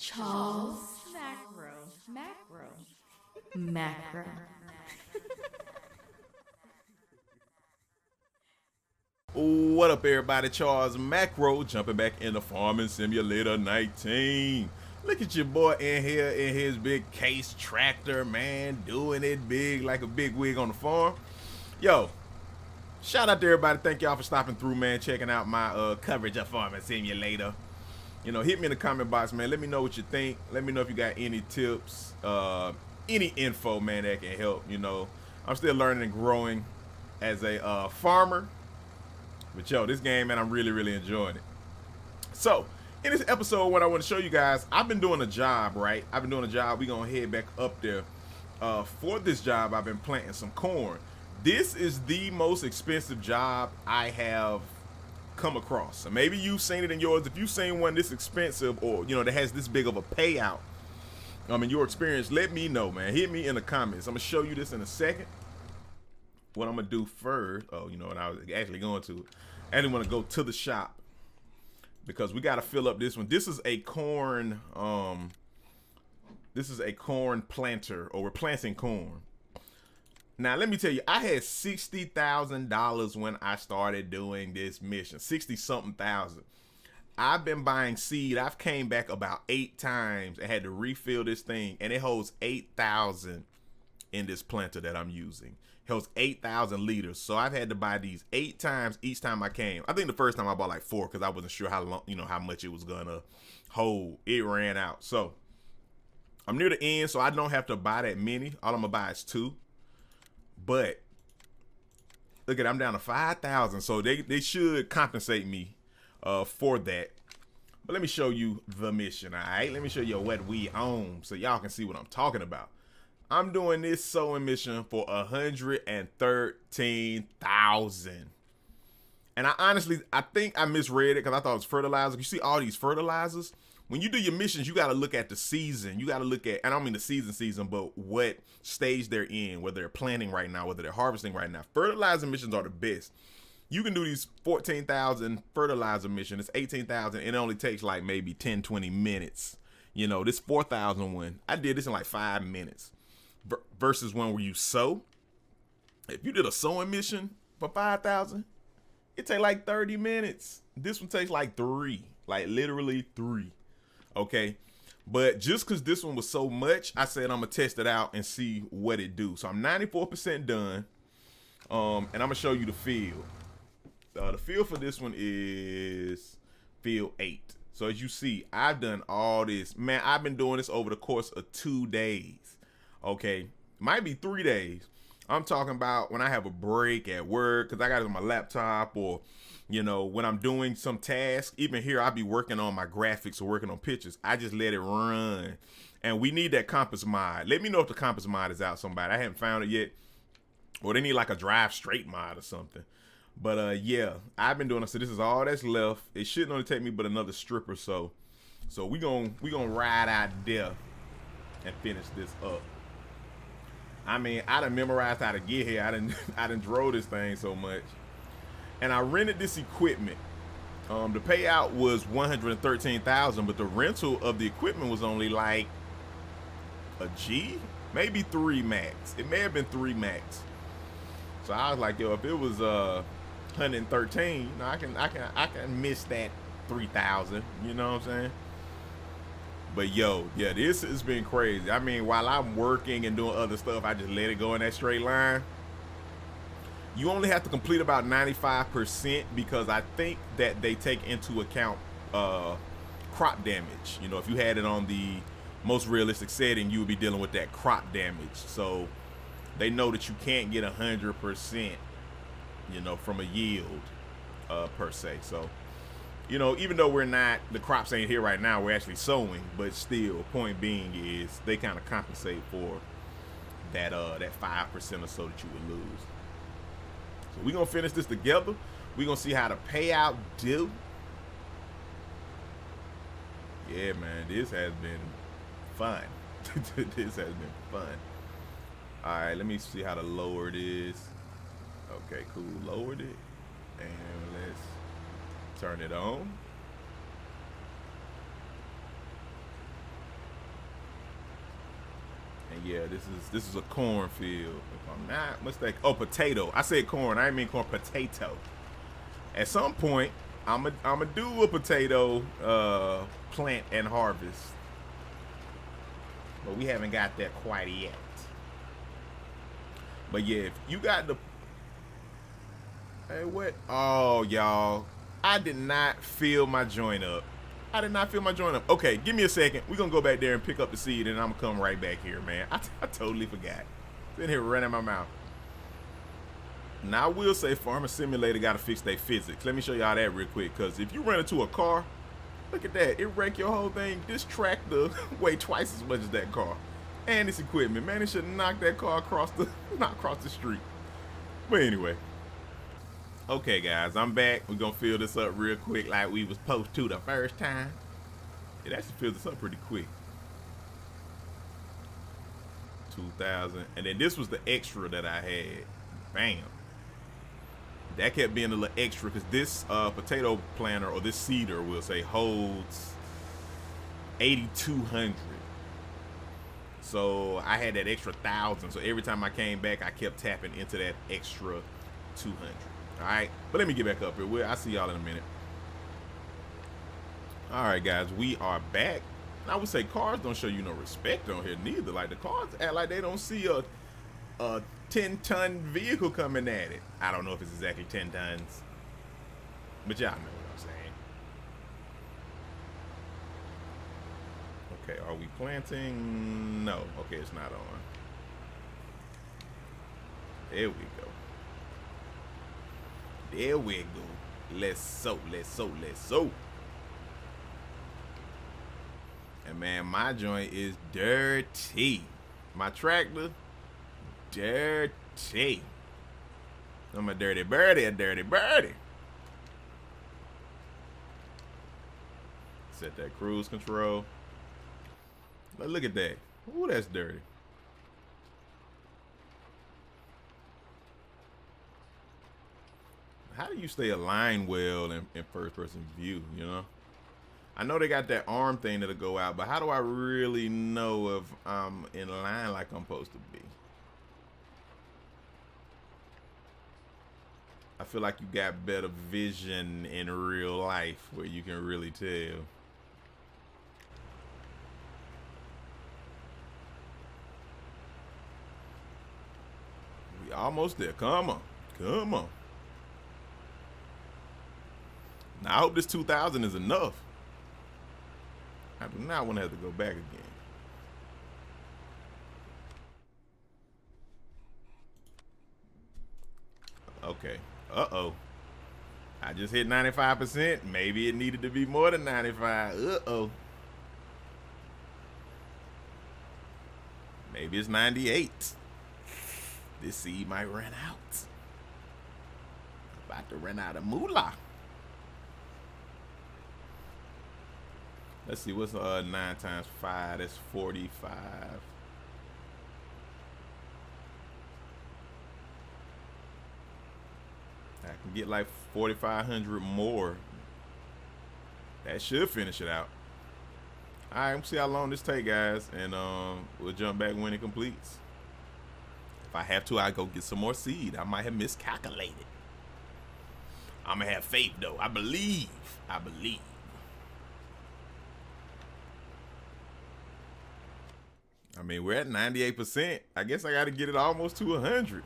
Charles Macro. What up, everybody? Charles Macro jumping back into Farming Simulator 19. Look at your boy in here in his big case tractor, man, doing it big like a big wig on the farm. Yo, shout out to everybody. Thank y'all for stopping through, man, checking out my coverage of Farming Simulator. You know, hit me in the comment box, man. Let me know what you think. Let me know if you got any tips, any info, man, that can help. You know, I'm still learning and growing as a farmer. But yo, this game, man, I'm really enjoying it. So, in this episode, what I want to show you guys, I've been doing a job, right? I've been doing a job. We're going to head back up there. For this job, I've been planting some corn. This is the most expensive job I have come across. So maybe you've seen it in yours. If you've seen one this expensive or, you know, that has this big of a payout, in your experience, let me know, man. Hit me in the comments. I'm going to show you this in a second. What I'm gonna do first, and I was actually going to, I didn't want to go to the shop because we got to fill up this one. This is a corn, planter, or we're planting corn. Now let me tell you, I had $60,000 when I started doing this mission, 60 something thousand. I've been buying seed. I've came back about 8 times and had to refill this thing, and it holds 8,000 in this planter that I'm using. Holds 8,000 liters. So I've had to buy these 8 times each time I came. I think the first time I bought like 4 because I wasn't sure how long, how much it was gonna hold. It ran out. So I'm near the end, so I don't have to buy that many. All I'm gonna buy is 2. But look at it, I'm down to 5,000. So they should compensate me for that. But let me show you the mission, all right? Let me show you what we own so y'all can see what I'm talking about. I'm doing this sowing mission for 113,000. And I think I misread it because I thought it was fertilizer. You see all these fertilizers? When you do your missions, you got to look at the season. You got to look at, and I don't mean the season, but what stage they're in, whether they're planting right now, whether they're harvesting right now. Fertilizer missions are the best. You can do these 14,000 fertilizer mission. It's 18,000. And it only takes like maybe 10, 20 minutes. You know, this 4,000 one, I did this in like 5 minutes. Versus when you sow. If you did a sowing mission for 5,000, it take like 30 minutes. This one takes like 3, like literally 3. Okay, but just because this one was so much, I said I'm gonna test it out and see what it do. So I'm 94% done, and I'm gonna show you the field. The field for this one is field 8. So as you see, I've done all this, man. I've been doing this over the course of 2 days. Okay, might be 3 days. I'm talking about when I have a break at work because I got it on my laptop, or when I'm doing some task. Even here, I'll be working on my graphics or working on pictures. I just let it run. And we need that compass mod. Let me know if the compass mod is out, somebody. I haven't found it yet. Or they need like a drive straight mod or something. But yeah, I've been doing it. So this is all that's left. It shouldn't only take me but another strip or so. So we gonna ride out there and finish this up. I mean, I done memorized how to get here. I done drove this thing so much. And I rented this equipment. The payout was 113,000, but the rental of the equipment was only like a G, maybe 3 max. It may have been 3 max. So I was like, yo, if it was 113, I can miss that 3,000. You know what I'm saying? But yo, yeah, this has been crazy. I mean, while I'm working and doing other stuff, I just let it go in that straight line. You only have to complete about 95% because I think that they take into account crop damage. If you had it on the most realistic setting, you would be dealing with that crop damage. So they know that you can't get 100%, from a yield per se. So even though the crops ain't here right now, we're actually sowing, but still, point being is they kind of compensate for that 5% or so that you would lose. So we're gonna finish this together. We're gonna see how the payout do. Yeah, man, this has been fun. This has been fun. All right, let me see how to lower this. Okay, cool, lowered it. And let's turn it on. yeah, this is a cornfield. If I'm not mistaken. Oh, potato. I said corn. I didn't mean corn. Potato. At some point, I'ma do a potato plant and harvest, but we haven't got there quite yet. But yeah, if you got the hey, what? Oh, y'all, I did not fill my joint up. I did not fill my joint up. Okay, give me a second. We're gonna go back there and pick up the seed, and I'm gonna come right back here, man. I totally forgot. Been here running my mouth. Now I will say Farmer Simulator gotta fix their physics. Let me show y'all that real quick, because if you run into a car, look at that. It wreck your whole thing. This tractor weigh twice as much as that car. And this equipment, man, it should knock that car across the not across the street. But anyway. Okay guys, I'm back. We're gonna fill this up real quick like we was supposed to the first time. It actually fills this up pretty quick. 2,000. And then this was the extra that I had. Bam. That kept being a little extra because this potato planter, or this seeder, we'll say, holds 8,200. So I had that extra 1,000. So every time I came back, I kept tapping into that extra 200. All right, but let me get back up here. I'll see y'all in a minute. All right, guys, we are back. I would say cars don't show you no respect on here neither. Like, the cars act like they don't see a 10-ton vehicle coming at it. I don't know if it's exactly 10 tons, but y'all know what I'm saying. Okay, are we planting? No. Okay, it's not on. There we go. There we go. Let's sow, let's sow, let's sow. And man, my joint is dirty. My tractor, dirty. I'm a dirty birdie, a dirty birdie. Set that cruise control. But look at that. Ooh, that's dirty. How do you stay aligned well in first person view, you know? I know they got that arm thing that'll go out, but how do I really know if I'm in line like I'm supposed to be? I feel like you got better vision in real life where you can really tell. We almost there. Come on. Come on. Now, I hope this 2,000 is enough. I do not want to have to go back again. Okay. Uh-oh. I just hit 95%. Maybe it needed to be more than 95. Uh-oh. Maybe it's 98. This seed might run out. About to run out of moolah. Let's see, what's 9 times 5? That's 45. I can get like 4,500 more. That should finish it out. All right, we'll see how long this take, guys, and we'll jump back when it completes. If I have to, I'll go get some more seed. I might have miscalculated. I'm gonna have faith, though. I believe. I believe. I mean, we're at 98%. I guess I got to get it almost to 100.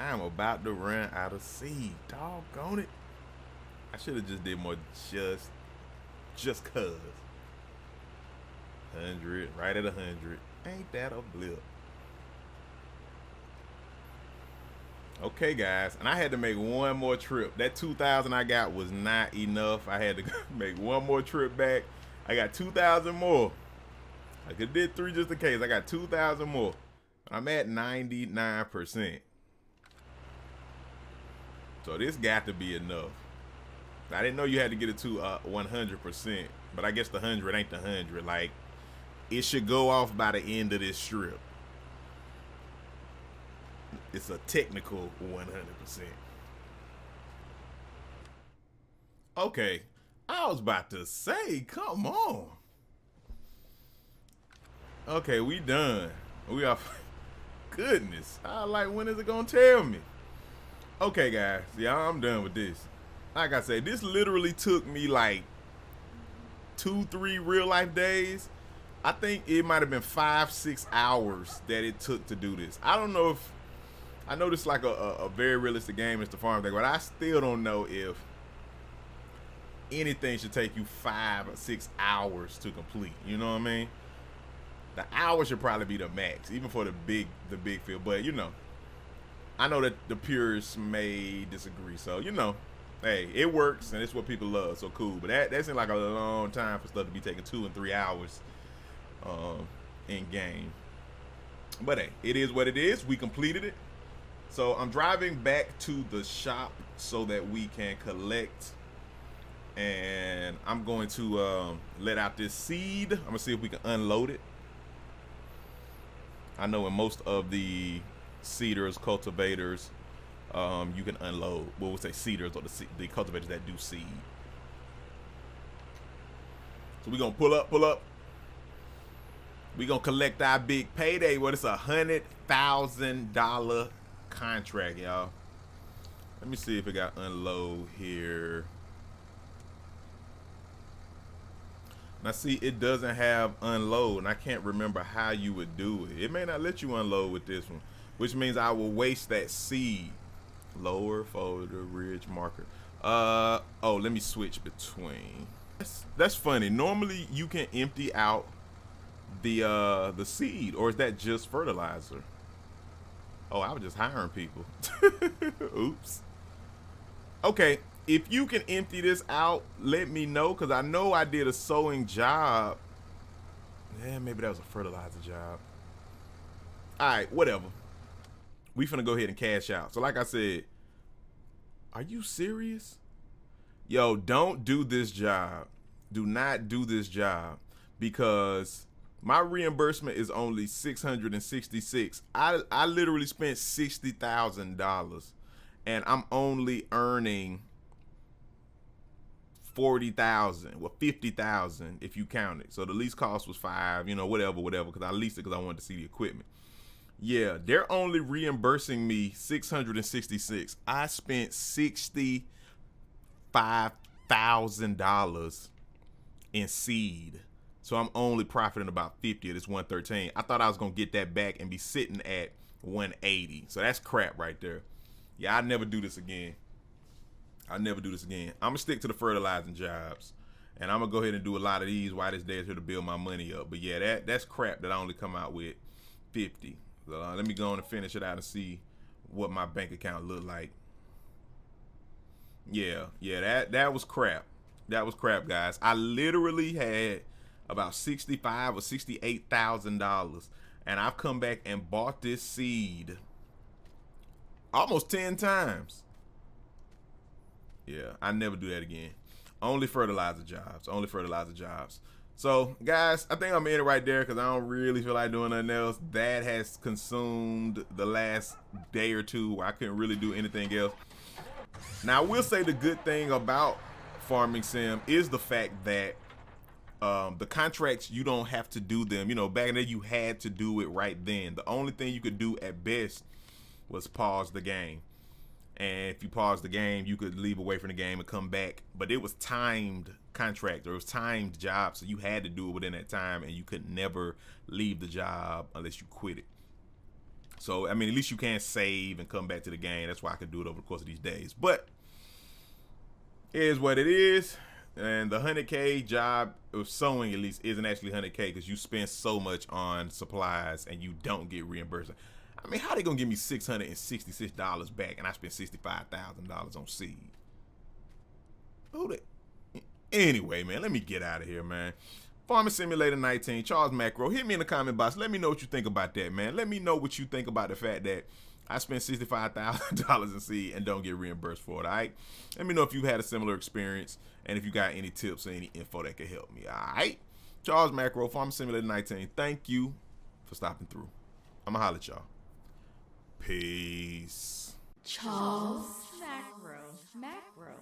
I'm about to run out of seed. Doggone it. I should have just did more just cuz. 100, right at 100. Ain't that a blip? Okay, guys. And I had to make one more trip. That 2,000 I got was not enough. I had to make one more trip back. I got 2,000 more. I could did 3 just in case. I got 2,000 more. I'm at 99%. So this got to be enough. I didn't know you had to get it to 100%, but I guess the 100 ain't the 100. Like, it should go off by the end of this strip. It's a technical 100%. Okay, I was about to say, come on. Okay, we done. We are. Goodness. I like, when is it gonna tell me? Okay, guys. Yeah, I'm done with this. Like I said, this literally took me like 2, 3 real life days. I think it might have been 5, 6 hours that it took to do this. I don't know if, I know this is like a very realistic game, Mr. Farm thing, but I still don't know if anything should take you 5 or 6 hours to complete. You know what I mean? The hour should probably be the max, even for the big field. But you know, I know that the purists may disagree. So you know, hey, it works and it's what people love. So cool. But that seems like a long time for stuff to be taking 2 and 3 hours in game. But hey, it is what it is. We completed it. So I'm driving back to the shop so that we can collect. And I'm going to let out this seed. I'm gonna see if we can unload it. I know in most of the seeders, cultivators, you can unload. Well, we'll say seeders or the cultivators that do seed. So we're gonna pull up. We're gonna collect our big payday. What, it's $100,000 contract, y'all. Let me see if it got unload here. Now see, it doesn't have unload, and I can't remember how you would do it. It may not let you unload with this one, which means I will waste that seed. Lower folder, ridge marker. Oh, let me switch between. That's funny. Normally you can empty out the seed, or is that just fertilizer? Oh, I was just hiring people. Oops. Okay. If you can empty this out, let me know, because I know I did a sowing job. Yeah, maybe that was a fertilizer job. All right, whatever. We finna go ahead and cash out. So like I said, are you serious? Yo, don't do this job. Do not do this job, because my reimbursement is only $666. I literally spent $60,000, and I'm only earning 40,000, well, 50,000 if you count it. So the lease cost was 5, you know, whatever, because I leased it because I wanted to see the equipment. Yeah, they're only reimbursing me $666. I spent $65,000 in seed. So I'm only profiting about 50 of this 113. I thought I was gonna get that back and be sitting at 180. So that's crap right there. Yeah, I'll never do this again. I'm gonna stick to the fertilizing jobs, and I'm gonna go ahead and do a lot of these while this day is here to build my money up. But yeah, that's crap that I only come out with 50. So, let me go on and finish it out and see what my bank account looked like. Yeah, that was crap. That was crap, guys. I literally had about $65,000 or $68,000, and I've come back and bought this seed almost 10 times. Yeah, I never do that again. Only fertilizer jobs. So, guys, I think I'm in it right there, because I don't really feel like doing nothing else. That has consumed the last day or two where I couldn't really do anything else. Now, I will say the good thing about Farming Sim is the fact that the contracts, you don't have to do them. You know, back then you had to do it right then. The only thing you could do at best was pause the game. And if you pause the game, you could leave away from the game and come back. But it was timed contract, or it was timed job, so you had to do it within that time, and you could never leave the job unless you quit it. So, I mean, at least you can save and come back to the game. That's why I could do it over the course of these days. But it is what it is. And the 100K job of sewing, at least, isn't actually 100K, because you spend so much on supplies and you don't get reimbursed. I mean, how they gonna give me $666 back and I spent $65,000 on seed? Hold it. Anyway, man, let me get out of here, man. Farming Simulator 19, Charles Macro. Hit me in the comment box. Let me know what you think about that, man. Let me know what you think about the fact that I spent $65,000 in seed and don't get reimbursed for it, all right? Let me know if you've had a similar experience and if you got any tips or any info that could help me, all right? Charles Macro, Farming Simulator 19. Thank you for stopping through. I'm going to holler at y'all. Peace. Charles Macro.